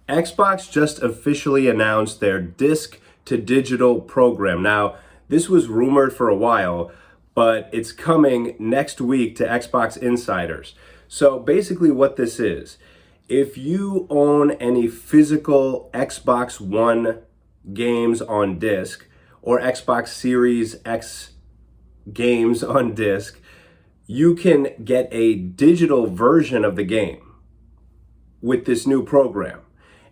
Xbox just officially announced their disc to digital program. Now, this was rumored for a while, but it's coming next week to Xbox insiders. So basically what this is, if you own any physical Xbox One games on disc or Xbox Series X games on disc, you can get a digital version of the game with this new program.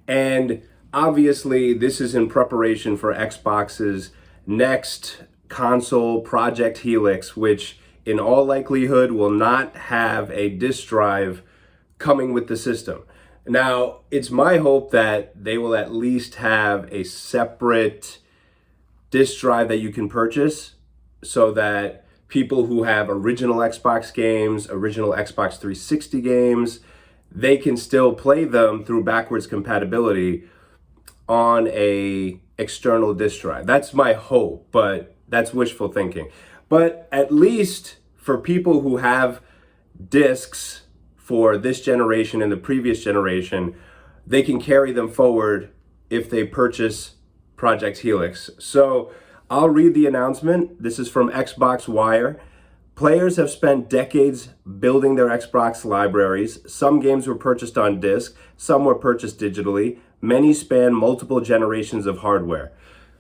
And obviously, this is in preparation for Xbox's next console, Project Helix, which in all likelihood will not have a disk drive coming with the system. Now, it's my hope that they will at least have a separate disk drive that you can purchase so that people who have original Xbox games, original Xbox 360 games, they can still play them through backwards compatibility on a external disk drive. That's my hope, but that's wishful thinking. But at least for people who have discs for this generation and the previous generation, they can carry them forward if they purchase Project Helix. So I'll read the announcement. This is from Xbox Wire. Players have spent decades building their Xbox libraries. Some games were purchased on disc, some were purchased digitally. Many span multiple generations of hardware.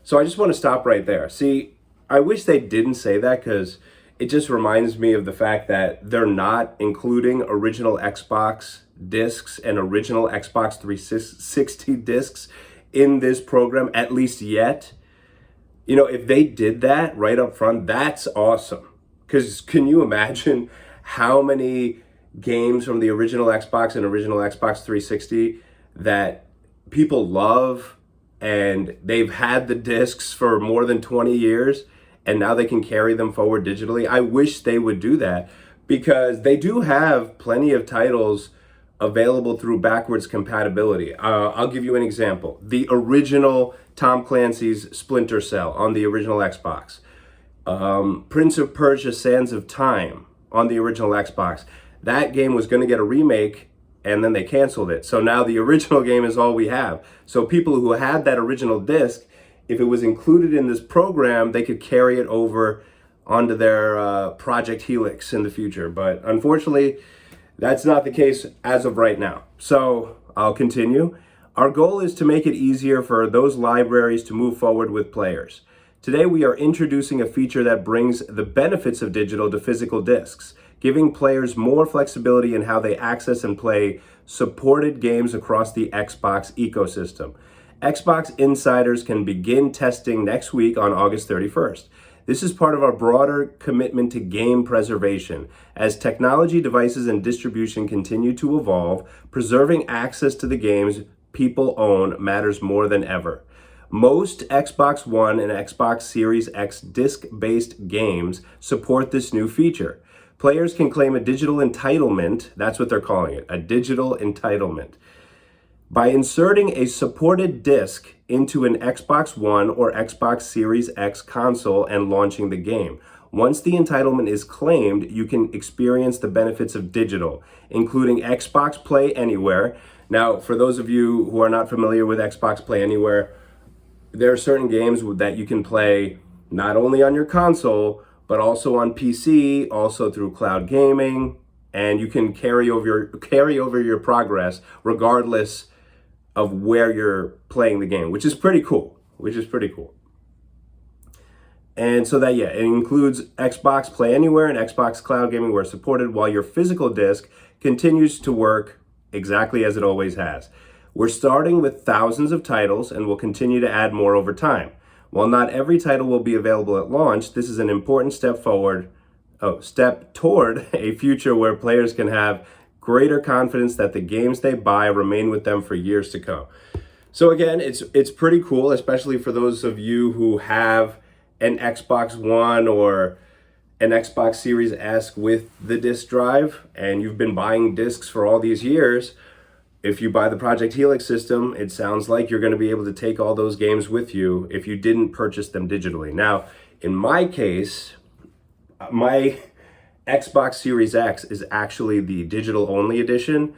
So I just want to stop right there. See, I wish they didn't say that because it just reminds me of the fact that they're not including original Xbox discs and original Xbox 360 discs in this program, at least yet. You know, if they did that right up front, that's awesome. Because can you imagine how many games from the original Xbox and original Xbox 360 that people love and they've had the discs for more than 20 years and now they can carry them forward digitally? I wish they would do that because they do have plenty of titles available through backwards compatibility. I'll give you an example. The original Tom Clancy's Splinter Cell on the original Xbox. Prince of Persia Sands of Time on the original Xbox. That game was going to get a remake and then they canceled it. So now the original game is all we have. So people who had that original disc, if it was included in this program, they could carry it over onto their Project Helix in the future. But unfortunately, that's not the case as of right now. So I'll continue. Our goal is to make it easier for those libraries to move forward with players. Today, we are introducing a feature that brings the benefits of digital to physical discs, giving players more flexibility in how they access and play supported games across the Xbox ecosystem. Xbox insiders can begin testing next week on August 31st. This is part of our broader commitment to game preservation. As technology, devices, and distribution continue to evolve, preserving access to the games people own matters more than ever. Most Xbox One and Xbox Series X disc-based games support this new feature. Players can claim a digital entitlement, that's what they're calling it, a digital entitlement, by inserting a supported disc into an Xbox One or Xbox Series X console and launching the game. Once the entitlement is claimed, you can experience the benefits of digital, including Xbox Play Anywhere. Now, for those of you who are not familiar with Xbox Play Anywhere, there are certain games that you can play not only on your console, but also on PC, also through cloud gaming, and you can carry over your progress regardless of where you're playing the game, which is pretty cool. And so that, it includes Xbox Play Anywhere and Xbox Cloud Gaming where supported, while your physical disc continues to work exactly as it always has. We're starting with thousands of titles and will continue to add more over time. While not every title will be available at launch, this is an important step toward a future where players can have greater confidence that the games they buy remain with them for years to come. So again, it's pretty cool, especially for those of you who have an Xbox One or an Xbox Series S with the disc drive and you've been buying discs for all these years. If you buy the Project Helix system, it sounds like you're going to be able to take all those games with you if you didn't purchase them digitally. Now, in my case, my Xbox Series X is actually the digital only edition.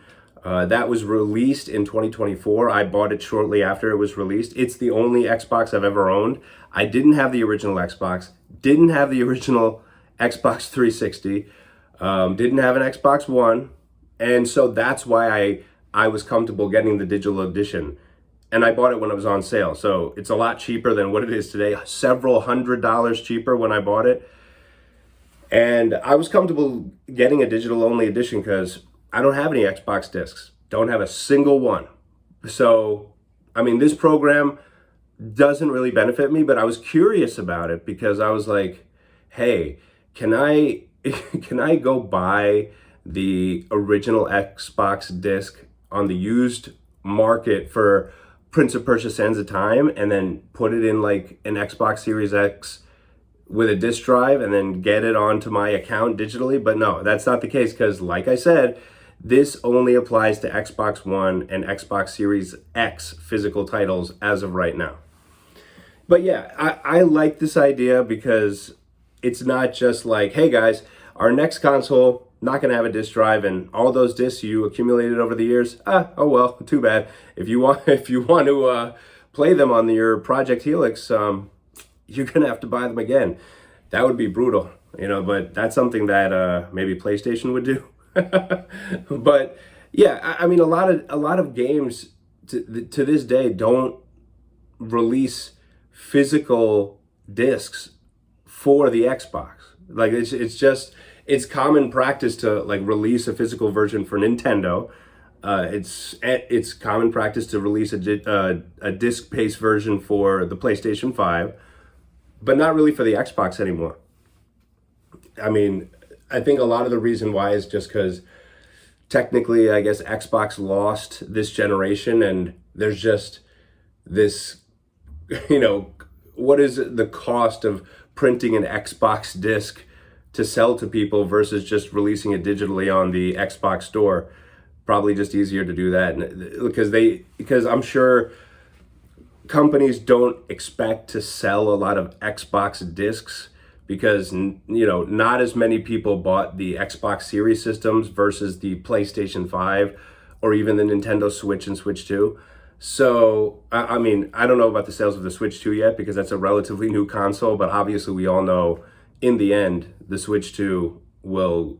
That was released in 2024. I bought it shortly after it was released. It's the only Xbox I've ever owned. I didn't have the original Xbox, didn't have the original Xbox 360, didn't have an Xbox One, and so that's why I was comfortable getting the digital edition. And I bought it when it was on sale, so it's a lot cheaper than what it is today, several $100s cheaper when I bought it. And I was comfortable getting a digital only edition because I don't have any Xbox discs, don't have a single one. So, I mean, this program doesn't really benefit me, but I was curious about it because I was like, hey, can I can I go buy the original Xbox disc on the used market for Prince of Persia: Sands of Time and then put it in like an Xbox Series X with a disk drive and then get it onto my account digitally? But no, that's not the case because, like I said, this only applies to Xbox One and Xbox Series X physical titles as of right now. But yeah, I like this idea because it's not just like, hey guys, our next console not going to have a disk drive, and all those discs you accumulated over the years, oh well, too bad. If you want to play them on your Project Helix, you're going to have to buy them again. That would be brutal, but that's something that maybe PlayStation would do. But yeah, I mean, a lot of games to this day don't release physical discs for the Xbox. Like it's common practice to like release a physical version for Nintendo. It's common practice to release a disc-based version for the PlayStation 5, but not really for the Xbox anymore. I mean, I think a lot of the reason why is just because technically, I guess Xbox lost this generation, and there's just this, what is the cost of printing an Xbox disc to sell to people versus just releasing it digitally on the Xbox store? Probably just easier to do that because I'm sure companies don't expect to sell a lot of Xbox discs because not as many people bought the Xbox Series systems versus the PlayStation 5 or even the Nintendo Switch and Switch 2. So, I mean, I don't know about the sales of the Switch 2 yet because that's a relatively new console, but obviously we all know in the end, the Switch 2 will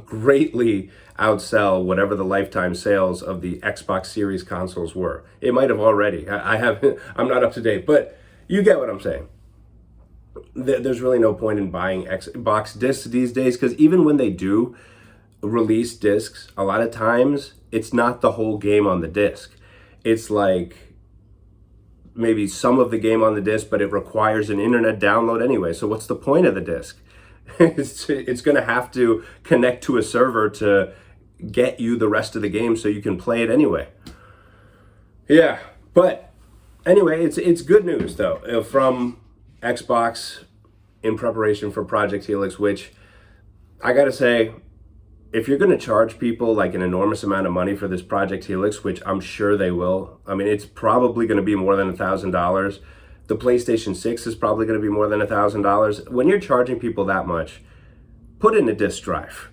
greatly outsell whatever the lifetime sales of the Xbox Series consoles were. It might have already. I'm not up to date, but you get what I'm saying. There's really no point in buying Xbox discs these days because even when they do release discs, a lot of times it's not the whole game on the disc. It's like maybe some of the game on the disc, but it requires an internet download anyway. So what's the point of the disc? It's going to have to connect to a server to get you the rest of the game so you can play it anyway. Yeah, but anyway, it's good news though from Xbox in preparation for Project Helix, which I gotta say, if you're going to charge people like an enormous amount of money for this Project Helix, which I'm sure they will, I mean, it's probably going to be more than $1,000. The PlayStation 6 is probably going to be more than $1,000. When you're charging people that much, put in a disk drive.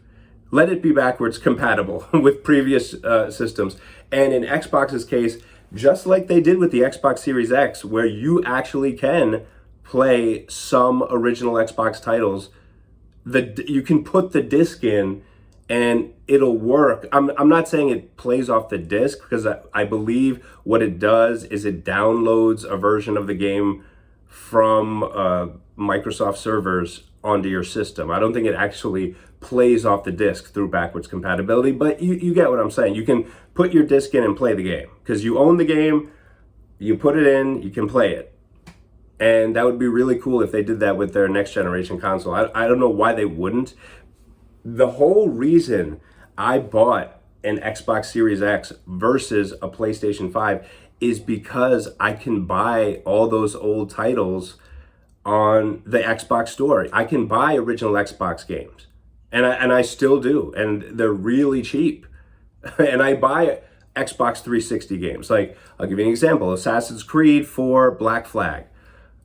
Let it be backwards compatible with previous systems. And in Xbox's case, just like they did with the Xbox Series X, where you actually can play some original Xbox titles, you can put the disc in and it'll work. I'm not saying it plays off the disc because I believe what it does is it downloads a version of the game from Microsoft servers onto your system. I don't think it actually plays off the disc through backwards compatibility, but you get what I'm saying. You can put your disc in and play the game because you own the game, you put it in, you can play it. And that would be really cool if they did that with their next generation console. I don't know why they wouldn't. The whole reason I bought an Xbox Series X versus a PlayStation 5 is because I can buy all those old titles on the Xbox store. I can buy original Xbox games, and I still do, and they're really cheap. And I buy Xbox 360 games. Like, I'll give you an example. Assassin's Creed 4 Black Flag.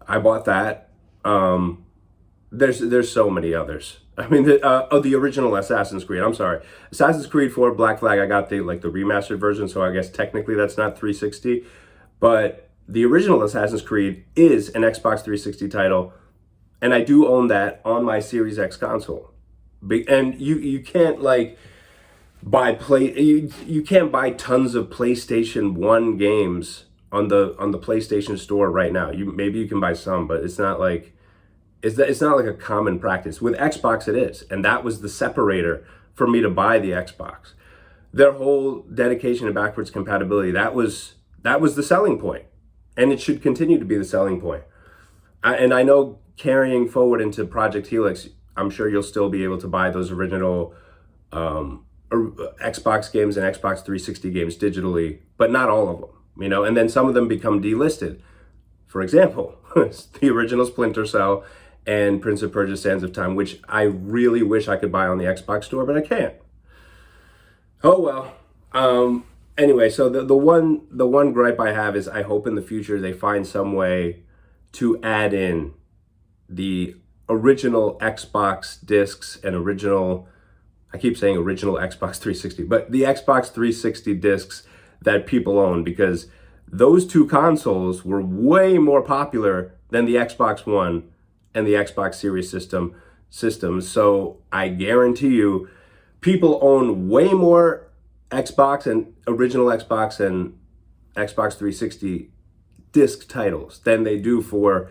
I bought that. There's so many others. I mean, the original Assassin's Creed. I'm sorry, Assassin's Creed 4 Black Flag. I got the remastered version, so I guess technically that's not 360. But the original Assassin's Creed is an Xbox 360 title, and I do own that on my Series X console. And you can't like you can't buy tons of PlayStation 1 games on the PlayStation Store right now. Maybe you can buy some, but it's not like it's not like a common practice. With Xbox it is, and that was the separator for me to buy the Xbox. Their whole dedication to backwards compatibility, that was the selling point, and it should continue to be the selling point. And I know carrying forward into Project Helix, I'm sure you'll still be able to buy those original Xbox games and Xbox 360 games digitally, but not all of them, you know, and then some of them become delisted. For example, the original Splinter Cell and Prince of Persia Sands of Time, which I really wish I could buy on the Xbox Store, but I can't. Oh well. Anyway, so the one gripe I have is I hope in the future they find some way to add in the original Xbox discs and I keep saying original Xbox 360, but the Xbox 360 discs that people own, because those two consoles were way more popular than the Xbox One and the Xbox Series systems. So I guarantee you, people own way more Xbox and original Xbox and Xbox 360 disc titles than they do for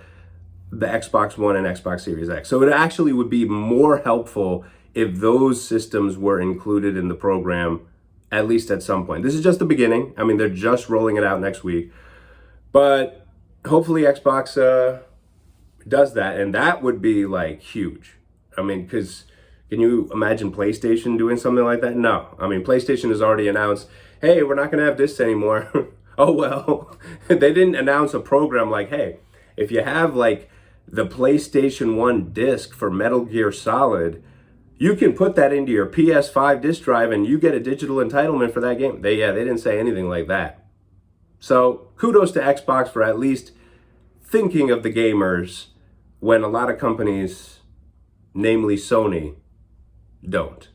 the Xbox One and Xbox Series X. So it actually would be more helpful if those systems were included in the program, at least at some point. This is just the beginning. I mean, they're just rolling it out next week. But hopefully Xbox does that, and that would be like huge. I mean, because can you imagine PlayStation doing something like that? No. I mean, PlayStation has already announced, hey, we're not going to have discs anymore. Oh, well. They didn't announce a program like, hey, if you have like the PlayStation 1 disc for Metal Gear Solid, you can put that into your PS5 disc drive and you get a digital entitlement for that game. They didn't say anything like that. So kudos to Xbox for at least thinking of the gamers when a lot of companies, namely Sony, don't.